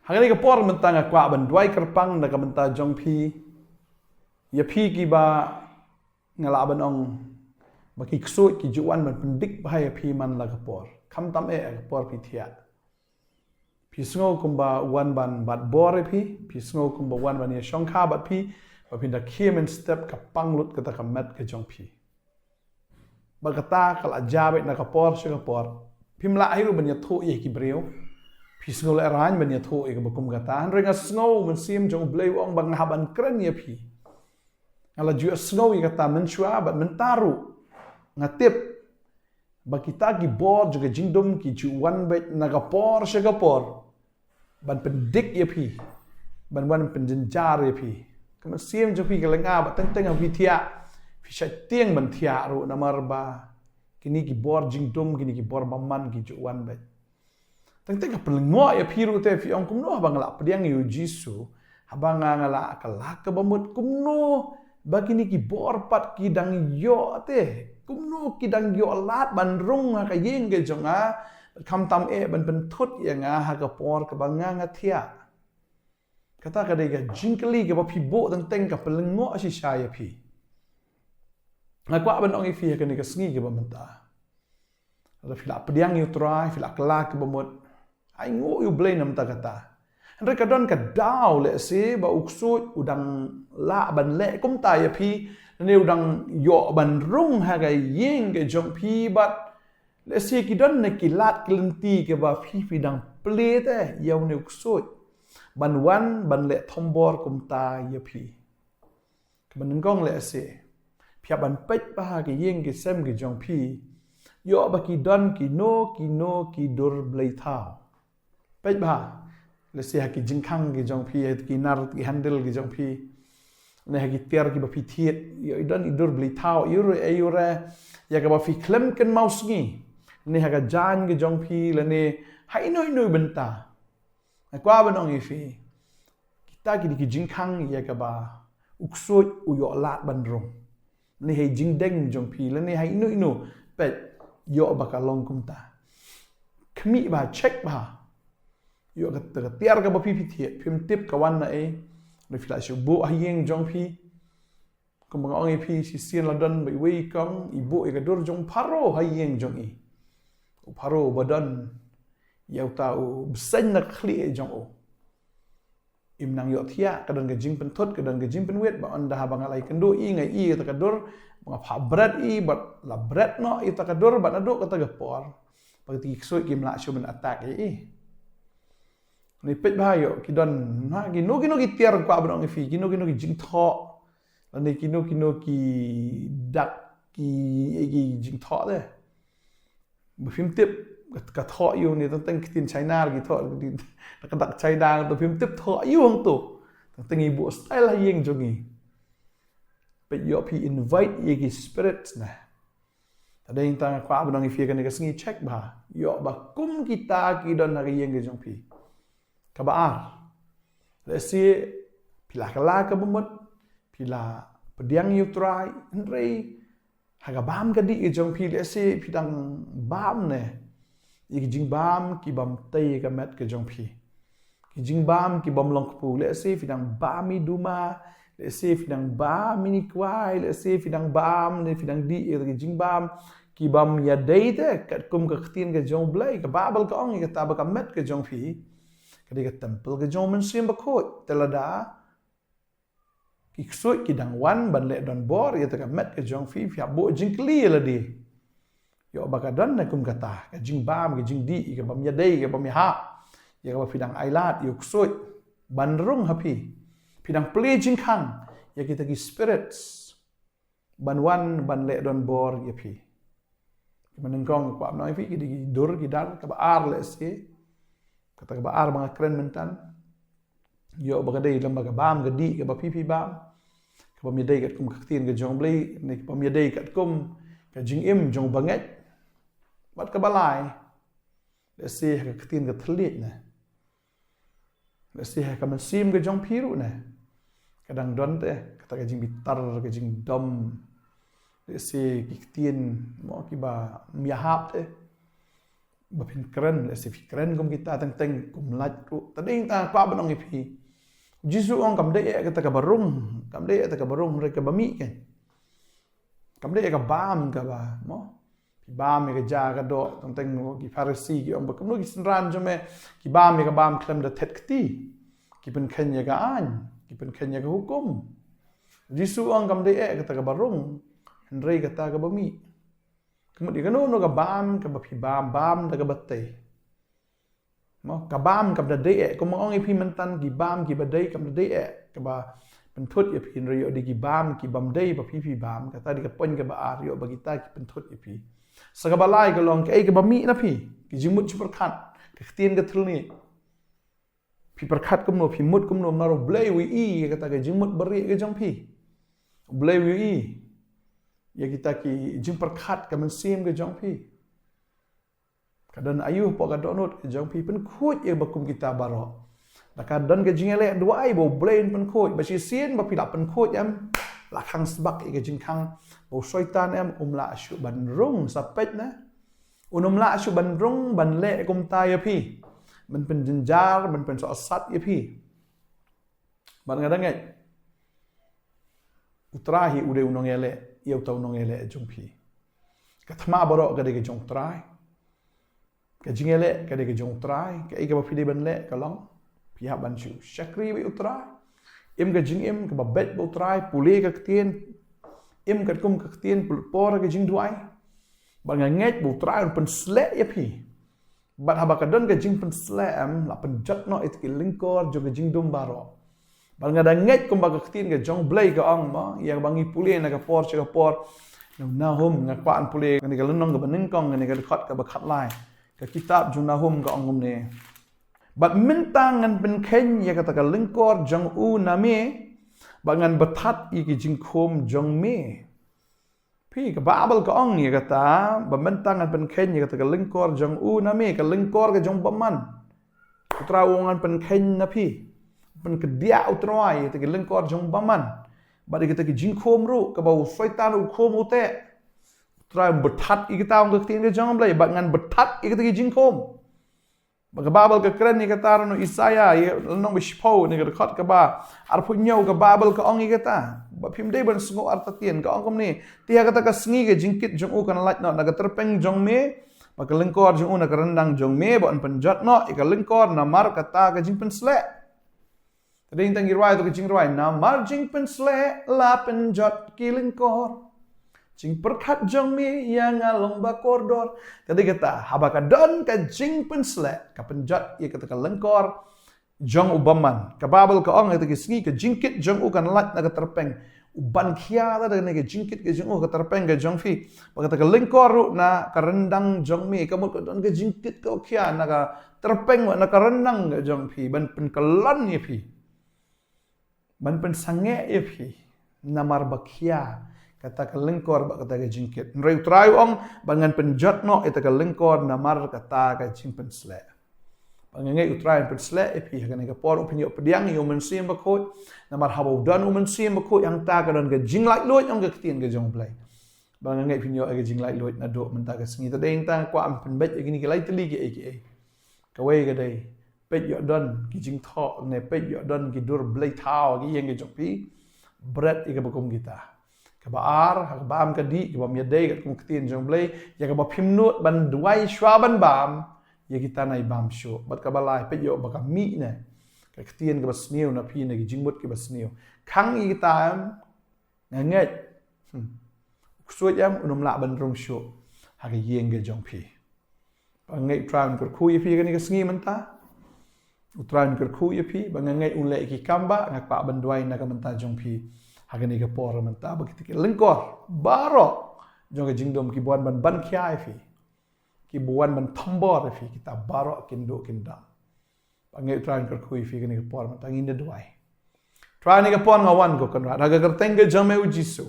Hangani ka por mentang kwa ban dwai kerpang na ka menta jong phi ya phi ki ba ngala ban ong ba ki ksoi ki juan man pendik ba ya phi man la ka por kham tam e ka por phi thia phi sngo kumba wan ban bat bor phi sngo kumba wan ban ya shong kha bat phi ba phi da khiem and step ka panglut ka ta ka met ka jong phi ba ka ta kala jabe na ka por she ka por phimla hiru ban ya tho ye ki breu phi sngo la ran ban ya tho e ka ba kum ka ta ringa sngo man sim jong bleu ong bang haban kren ye phi ala ju sngo ye ka ta man shua ba man taru ngatip ba kita ki bor juga jingdom ki ju wan bet na ka por she ka por ban pendik ye phi ban wan penjenjar ye phi ka sim jo phi ka lenga ba teng teng phi thia phi sha tieng ban thia ru na mar ba kini ki bor jingdom kini ki bor baman ki ju wan bet teng teng ka pelngo ye phi ru te phi ong kum no bang la pediang yu jisu abang ngala ka la ka bamut kum no ba kini ki bor pat ki dang yo te kumno kidang yo lat ban rung ha ka yeng ge jonga kham tam e ban ban thut ye nga ha ka por ka banga nga thia kata ka de ga jinkli ke ba phi bo tang teng ka pelengo si sha ye phi nga kwa ban ong i phi ka ni ka sngi ke ba menta ala phi la pediang yu trai phi la kla ke ba mot ai ngo yu blame nam ta kata andre ka don ka daw le se ba uksut udang la ban le kum ta ye phi nêu đằng yo ban rung ha ga yeng ke jong phi bat le si ki don ne ki lat klenti ke ba phi dang ple te yaw ne ksoi ban wan ban le thombor kum ta ye phi ban ngong le se phia ban pet ba ha ke yeng ke sem ke jong phi yo ba ki don ki no ki dur blai thao pet ba le se ha ki jingkhang ke jong phi ki nar ki handle ke jong phi ne hagi tiar ki ba fi thiet yo idon idur bli thao yure ayure ya ka ba fi klem ken maus ngi ne haga jan ge jong phi le ne hai noi benta kwa ba nong i fi kita ki jing khang ya ka ba uksoi u yo lat ban rong ne he jing deng jong phi le ne hai noi pet yo ba ka long kum ta khmi ba check ba yo ka tiar ka ba fi thiet phim tip ka wan na e rồi phải là bộ hay yên trong phi còn bằng ông phi si xiên là đơn bị quay cong i bộ cái đôi trong paro hay yên trong i paro badan yêu tao sinh là khli trong o im nang yo thia cái đơn cái jing pen thot cái đơn cái jing pen wet ba anda bang alai kendo i ngai i ta cái đôi bang pha bread i but la bread no i ta cái đôi ba na do ka ta ga por ba ti soi kim la show ben attack i ni pet ba yo ki don na ki no ki tiar kwa ba ngi fi ki no ki jing tho la ni ki no ki dak ki jing tho de ba phim tip ka tho yu ni ta teng tin china ki tho ki ka dak china to phim tip tho yu hong to teng i bu style ha yeng jongi pet yo pi invite ye ki spirits na ta dei ta kwa ba ngi fi ka ni ka sngi check ba yo ba kum kita ki don na yeng ge jong pi kabar lesi pila kala ka bumut pila pediang yu trai ndrei haga bam ka di jong pi lesi pidang bam ne i jing bam ki bam tei ka met ka jong pi ki jing bam ki bam long pu lesi pidang bami duma lesi pidang bam ni kwai lesi pidang bam ne pidang di ki jing bam ki bam ya dei te kat kum ka khtin ka jong blai ka babal ka ong ka ta ba ka met ka jong pi kadika temple ke jong men sim bakot telada ki ksoi ki dang wan ban le don bor ya ta met ke jong fi bo jing kli la di yo ba ka don na kum kata ka jing bam ke jing di ke bam ya dei ke bam ya ha ya ka fi dang ailat yo ksoi ban rung hapi fi dang ple jing khang ya kita ki spirits ban wan ban le don bor ya pi man ngong kwa noi fi ki di dur ki dar ka ba ar le se kata ka baar mga kren mentan yo ba kadai lam ba bam ga di ga ba pi bam ka ba mi dai kat kum khtin ga jong blai ne ba mi dai kat kum ka jing im jong banget bat ka balai le se ka khtin ga thlit ne le se ka man sim ga jong piru ne kadang don te kata ka jing bitar ka jing dom le se ki khtin mo ki ba mi hap te bapin keren le si keren kum kita teng kum lat ku tading ta pa banong ipi jisu ong kam de kata ka barung kam de ta ka barung mereka bami kan kam de ka bam ka ba mo bam ka ja ka do teng ki farisi ki ong bakam no ki sanran jome ki bam ka bam klem da tet kti ki pen kenya ka an ki pen kenya ka hukum jisu ong kam de kata ka barung henry kata ka bami kemudian no ka bam ka bapi bam da ka batte mo ka bam ka da de ko mo ong ipi mentan ki bam ki badai kam de ka ba pentut ya pin rio di ki bam ki bam dei bapi pi bam kata di ka pon ka ba ar yo bagi ta ki pentut ipi sagabalai ka long ka bami na pi ki jimut super khat ka khtin ka thulni pi perkhat kum no pi mut kum no maro blai wi i kata ka jimut beri ka jong pi blai wi i ya kita ki jing perkhat ka mensim ke jong pi kadan ayuh po ka donut ke jong pi pen khut ye bakum kita baro da kadan ke jing ele dua ai bo brain pen khut ba si sien ba pi la pen khut yam la khang sbak ke jing khang bo syaitan em la asyu ban rung sapet na la asyu ban rung ban le kum ta ya piมันเป็นจินจาร์มันเป็นสอสัตย์พี่บันกันไงอุตราหิอุเรอุนงเอเลเยวตาวนงเอเลจงพี่กะธมาบรอก็ได้กะจงตรายกะจิงเอเลก็ได้กะจงตรายกะอีกะบ่พี่ได้บันเลกะลองพี่หาบันชูชักรีวิอุตราเอ็มกะจิงเอ็มกะบ่เบ็ดบ่ตรายปุเลกะเตียนเอ็มกะกุมกะเตียนปุปอระกะจิงด้วยบันกันไงบ่ตรายมันเป็นสเลยพี่บัดหาบักดันกับจิงเป็นสแลมหลับเป็นจัดน้อยที่กิลิงกอร์จงกับจิงดุมบารอบัดงาดังเงยกุมบักตีนกับจงเบลย์กับอังมาอย่างบางอีปุเลนะกับปอร์ชกับปอร์นาฮุมกับกวานปุเลกันนี่กับลุนน้องกับบันนิงกองกันนี่กับขัดกับบักขัดไลกับกิตาบจุนาฮุมกับอังกุมเนี่ยบัดมินตังกันเป็นเข่งอย่างกับตะกับลิงกอร์จงอูนาเมบัดงานบัดทัดอีกจิงคมจงเมพี่กับบาเบลก็อ่องเนี่ยก็ตาบัมมันตั้งกันเป็นเข่งเนี่ยก็ตะกับลิงกอร์จงอูนะมีกับลิงกอร์กับจงบัมมันอุตราวงานเป็นเข่งนะพี่เป็นกระเดียอุตรายตะกับลิงกอร์จงบัมมันบัดนี้ก็ตะกับจิงโคมรู้กับบ่าวไฟตารู้โคมอุเตะอุตรายบัดทัดอีกตาองกับตีนกับจงเลยบัดงานบัดทัดอีกตะกับจิงโคมบัดกับบาเบลก็เคลื่อนนี่ก็ตาโนอิสายาน้องบิชโพนี่ก็ขัดกับบ่าอาร์พุญเยากับบาเบลก็อ่องอีกตาบัพิมได้บนสงบอัตเตียนก็อ่องคำนี้ที่หากตะกับสงีกับจิงกิดจงอูกันลัดเนาะนักตระเปงจงเมบักลิงกอร์จงอูนักรันดังจงเมบ่อันเป็นจัดเนาะอีกลิงกอร์นามารกตากับจิงเป็นสเลแต่ได้ยินตั้งกี่รายตัวกับจิงรายนามารจิงเป็นสเลลาเป็นจัดกิลิงกอร์จิงประคัดจงเมยังอารมณ์บากอร์ดอร์แต่ได้กตาหาบักดันกับจิงเป็นสเลกับเป็นจัดอีกตะกับลิงกอร์จงอุบมันกับบาเบลก็อ่องให้ตะกี้สงีกับจิงกิดจงอูกันลัดนักตระเปงอุบันขี้ยาตะdenganจิงกิดกับจงอูกับตระเปงกับจงฟีบักตะกับลิงกอร์รุนะกับรันดังจงมีกับมุดกับdonกับจิงกิดกับขี้ยานักตระเปงนักรันดังกับจงฟีมันเป็นกลันยี่ฟีมันเป็นสังเกตยี่ฟีนามารบักขี้ยาkata ke lingkor bak kata ke jingkit nreu trai ong bangan penjat no ita ke lingkor namar kata ke jingpen sle bangangai utrai pen sle epi hakan ke por opinio pediang yo mensim bakoi namar habau dan mensim bakoi yang ta ke dan ke jinglai loit ong ke tien ke jong play bangangai pinyo ke jinglai loit na do menta ke sengi ta deng tang kwa am pen bet gini ke lai teli ke ke wei ke dei pet yo don ki jing tho ne pet yo don ki dur blai thao ki yang ke jong pi bread ike bakum kita kebaar bam kadi kebam yadai kat kumketin jong blai ya kebab himnut ban duai shwa ban bam ya kita nai bam sho bat kabalai pet yo baka mi ne ka ketien ke basniu na pi ne ki jingmut ke basniu khang i kita am nganget suat yam unum la ban rong sho ha ke yeng ke jong pi bangai tran ker khu pi ke ni ke sngi menta utran ker khu pi bangai unle ki kamba ngak pa ban duai na ka menta jong pi hagan ni ke por menta begitu ke lengkor baro jong ke jingdom ki buan ban khiai fi ki buan ban thambor fi kita baro kindo kindam pangai tran ker khui fi ke ni ke por menta ngin de duai tran ni ke por ngawan ko kan ra ga kerteng ke jame ujisu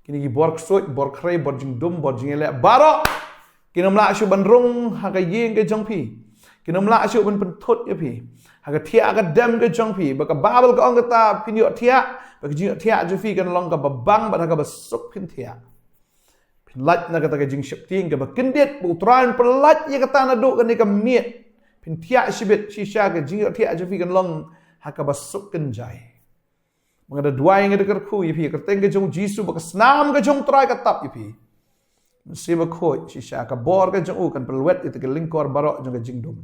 kini ki bor ksoi bor khrei bor jingdom bor jingele baro kinom la shu ban rong haga yeng ke jong pi kinom la shu ban thot ye pi haga thia ga dem ke jong pi baka babel ko ong ta pinyo thia bagi thia ju fi kan long ka babang ba ka basuk pin thia lach na kata ka jing ship ting ka ba kindet bu tran pelach ye kata na do kan ni ka miet pin tia sibit shisha ka jing tia je fi kan long ha ka ba suk kan jai mengada dua yang ada kerku ye pi kerteng ka jong jisu ba snam ka jong trai ka tap ye pi si ba khoi shisha ka bor ka jong u kan pelwet itu ka lingkor barok jong ka jing dum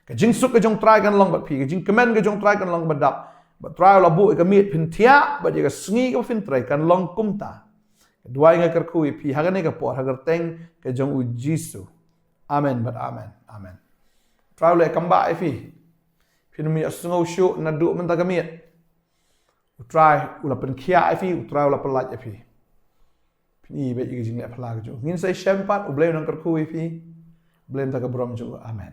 ka jing suk ka jong trai kan long ba pi ka jing kemen ka jong trai kan long ba dap ba trai la bu ka miet pin tia ba je ka sngi ka fin trai kan long kumta dua yang kerku ye pi hagan ka por hagar teng ka jong u jisu amen but amen amen trai le kamba ye pi pin mi asngo shu na du men ta ka miet try ula pen kia fi try ula pelat fi ni be jing le phala jo ngin sai shempat u blame nang kerku fi blame ta ka brom jo amen